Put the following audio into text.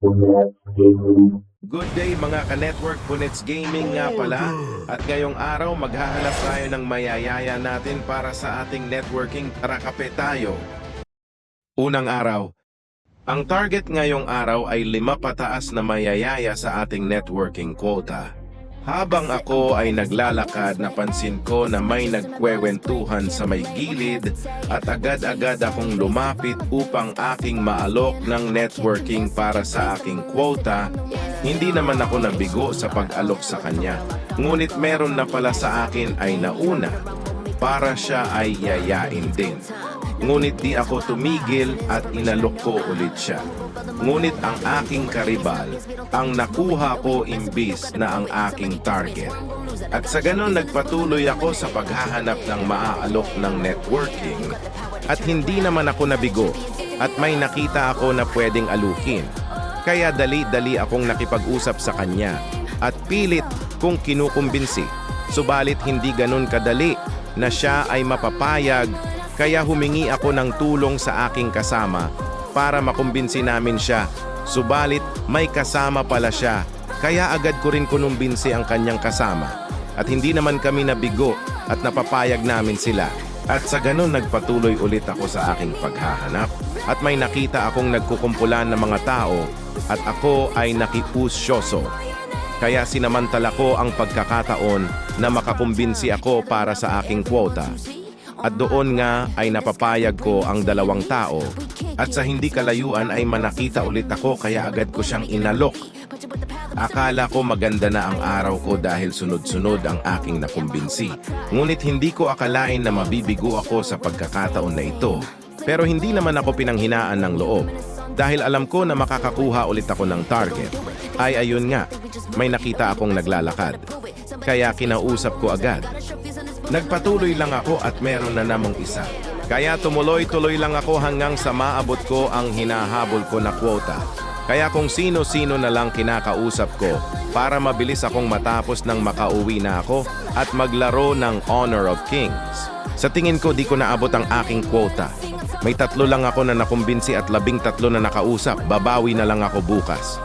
Good day mga ka-network, Punets Gaming nga pala. At ngayong araw maghahanap tayo ng mayayaya natin para sa ating networking. Tara kape tayo. Unang araw. Ang target ngayong araw ay 5 pataas na mayayaya sa ating networking quota. Habang ako ay naglalakad, napansin ko na may nagkwewentuhan sa may gilid at agad-agad akong lumapit upang aking maalok ng networking para sa aking quota. Hindi naman ako nabigo sa pag-alok sa kanya, ngunit meron na pala sa akin ay nauna para siya ay yayain din. Ngunit di ako tumigil at inalok ko ulit siya. Ngunit ang aking karibal, ang nakuha ko imbis na ang aking target. At sa ganon nagpatuloy ako sa paghahanap ng maaalok ng networking at hindi naman ako nabigo at may nakita ako na pwedeng alukin. Kaya dali-dali akong nakipag-usap sa kanya at pilit kong kinukumbinsi. Subalit hindi ganon kadali na siya ay mapapayag. Kaya humingi ako ng tulong sa aking kasama para makumbinsi namin siya. Subalit may kasama pala siya, kaya agad ko rin kunumbinsi ang kanyang kasama. At hindi naman kami nabigo at napapayag namin sila. At sa ganun nagpatuloy ulit ako sa aking paghahanap. At may nakita akong nagkukumpulan ng mga tao at ako ay nakiusyoso. Kaya sinamantala ko ang pagkakataon na makakumbinsi ako para sa aking quota. At doon nga ay napapayag ko ang 2 tao at sa hindi kalayuan ay manakita ulit ako kaya agad ko siyang inalok. Akala ko maganda na ang araw ko dahil sunod-sunod ang aking nakumbinsi. Ngunit hindi ko akalain na mabibigo ako sa pagkakataon na ito. Pero hindi naman ako pinanghinaan ng loob dahil alam ko na makakakuha ulit ako ng target. Ay ayun nga, may nakita akong naglalakad. Kaya kinausap ko agad. Nagpatuloy lang ako at meron na namang isa. Kaya tumuloy-tuloy lang ako hanggang sa maabot ko ang hinahabol ko na quota. Kaya kung sino-sino na lang kinakausap ko para mabilis akong matapos nang makauwi na ako at maglaro ng Honor of Kings. Sa tingin ko di ko naabot ang aking quota. May 3 lang ako na nakumbinsi at 13 na nakausap. Babawi na lang ako bukas.